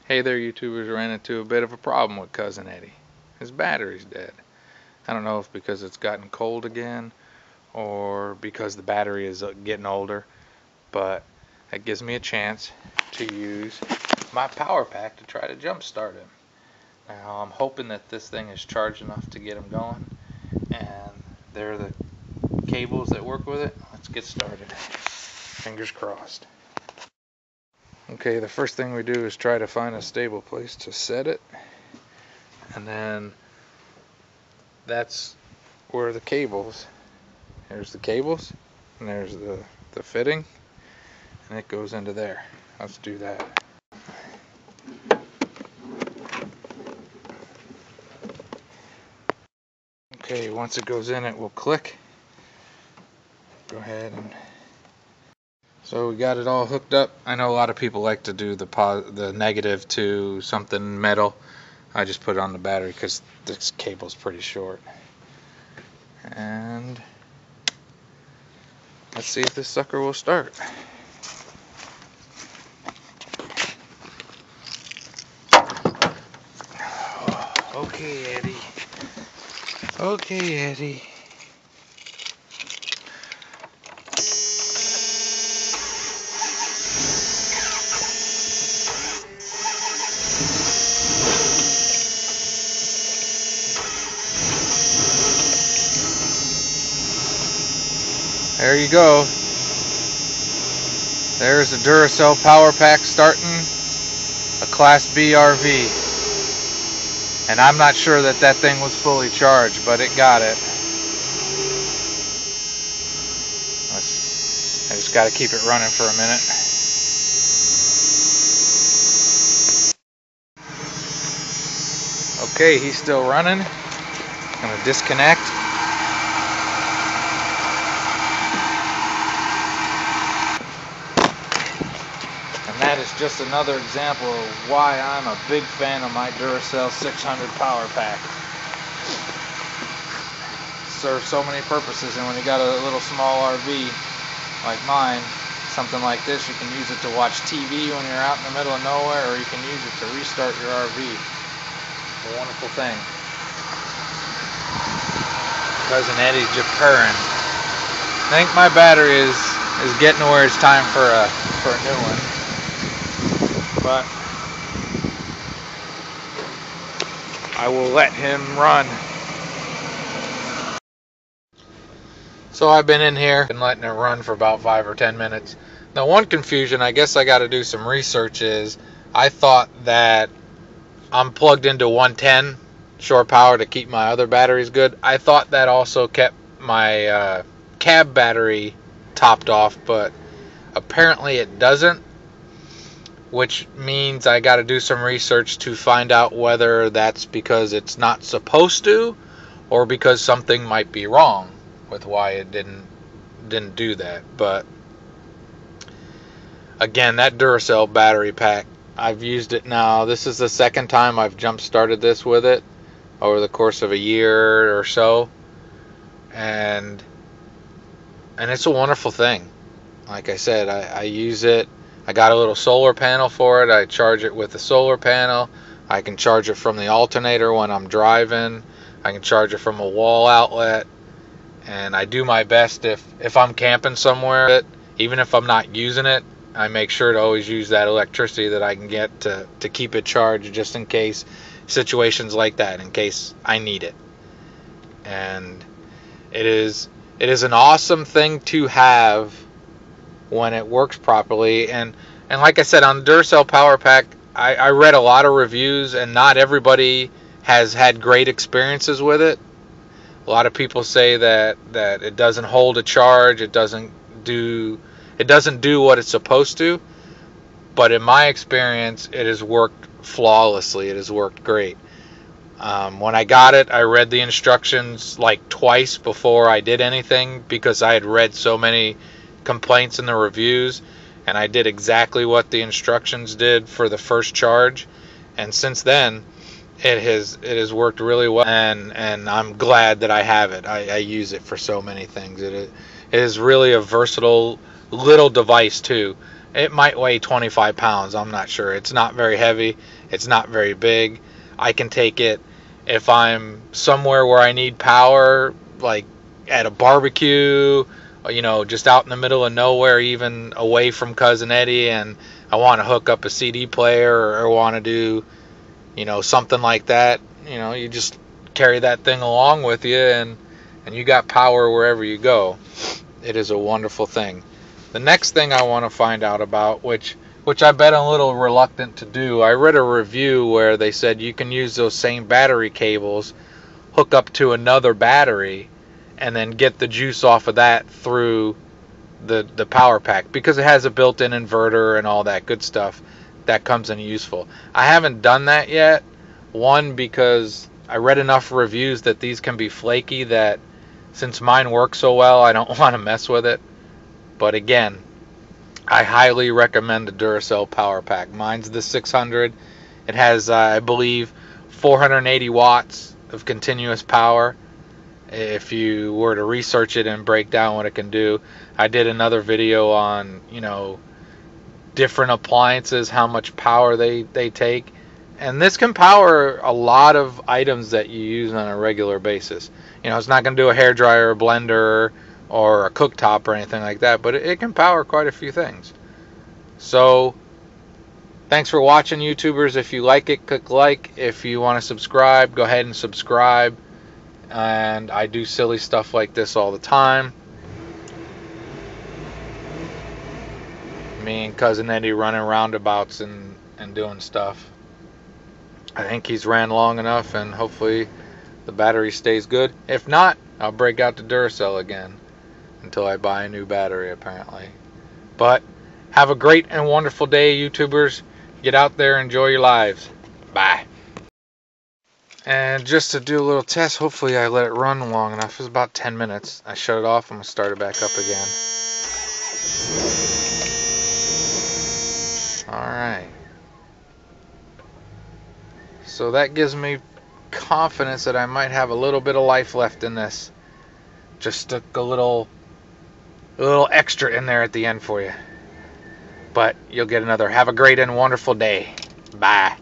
Hey there, YouTubers. Ran into a bit of a problem with Cousin Eddie. His battery's dead. I don't know if because it's gotten cold again or because the battery is getting older, but that gives me a chance to use my power pack to try to jumpstart him. Now I'm hoping that this thing is charged enough to get him going, and there are the cables that work with it. Let's get started. Fingers crossed. Okay, the first thing we do is try to find a stable place to set it, and then that's where the cables, here's the cables, and there's the fitting, and it goes into there. Let's do that. Okay, once it goes in, it will click. Go ahead and so we got it all hooked up. I know a lot of people like to do the negative to something metal. I just put it on the battery because this cable's pretty short. And let's see if this sucker will start. Okay, Eddie. Okay, Eddie. There you go. There's a Duracell power pack starting a Class B RV. And I'm not sure that that thing was fully charged, but it got it. I just got to keep it running for a minute. Okay, he's still running. I'm going to disconnect. That is just another example of why I'm a big fan of my Duracell 600 power pack. It serves so many purposes, and when you got a little small RV like mine, something like this, you can use it to watch TV when you're out in the middle of nowhere, or you can use it to restart your RV. It's a wonderful thing. Cousin Eddie's just purring. I think my battery is getting to where it's time for a new one. But I will let him run. So I've been in here and letting it run for about 5 or 10 minutes. Now, one confusion, I guess I got to do some research, is I thought that I'm plugged into 110 shore power to keep my other batteries good. I thought that also kept my cab battery topped off, but apparently it doesn't. Which means I got to do some research to find out whether that's because it's not supposed to, or because something might be wrong with why it didn't do that. But again, that Duracell battery pack, I've used it now. This is the second time I've jump started this with it over the course of a year or so, and it's a wonderful thing. Like I said, I use it. I got a little solar panel for it. I charge it with the solar panel. I can charge it from the alternator when I'm driving. I can charge it from a wall outlet. And I do my best if I'm camping somewhere, even if I'm not using it, I make sure to always use that electricity that I can get to keep it charged, just in case situations like that, in case I need it. And it is an awesome thing to have when it works properly. And like I said, on the Duracell power pack, I read a lot of reviews, and not everybody has had great experiences with it. A lot of people say that it doesn't hold a charge, it doesn't do what it's supposed to. But in my experience, it has worked flawlessly. It has worked great. When I got it, I read the instructions like twice before I did anything, because I had read so many complaints in the reviews, and I did exactly what the instructions did for the first charge. And since then, it has worked really well, and I'm glad that I have it. I use it for so many things. It is really a versatile little device too. It might weigh 25 pounds. I'm not sure. It's not very heavy. It's not very big. I can take it if I'm somewhere where I need power, like at a barbecue, just out in the middle of nowhere, even away from Cousin Eddie, and I want to hook up a CD player or want to do, something like that. You just carry that thing along with you, and you got power wherever you go. It is a wonderful thing. The next thing I want to find out about, which I've been a little reluctant to do, I read a review where they said you can use those same battery cables, hook up to another battery, and then get the juice off of that through the power pack, because it has a built-in inverter and all that good stuff that comes in useful. I haven't done that yet. One, because I read enough reviews that these can be flaky, that since mine works so well, I don't want to mess with it. But again, I highly recommend the Duracell power pack. Mine's the 600. It has, I believe, 480 watts of continuous power. If you were to research it and break down what it can do, I did another video on, different appliances, how much power they take. And this can power a lot of items that you use on a regular basis. It's not going to do a hairdryer, a blender, or a cooktop or anything like that, but it can power quite a few things. So thanks for watching, YouTubers. If you like it, click like. If you want to subscribe, go ahead and subscribe. And I do silly stuff like this all the time. Me and Cousin Eddie running roundabouts and doing stuff. I think he's ran long enough, and hopefully the battery stays good. If not, I'll break out the Duracell again until I buy a new battery, apparently. But have a great and wonderful day, YouTubers. Get out there, enjoy your lives. Bye. And just to do a little test, hopefully I let it run long enough. It was about 10 minutes. I shut it off. I'm going to start it back up again. Alright. So that gives me confidence that I might have a little bit of life left in this. Just stuck a little extra in there at the end for you. But you'll get another. Have a great and wonderful day. Bye.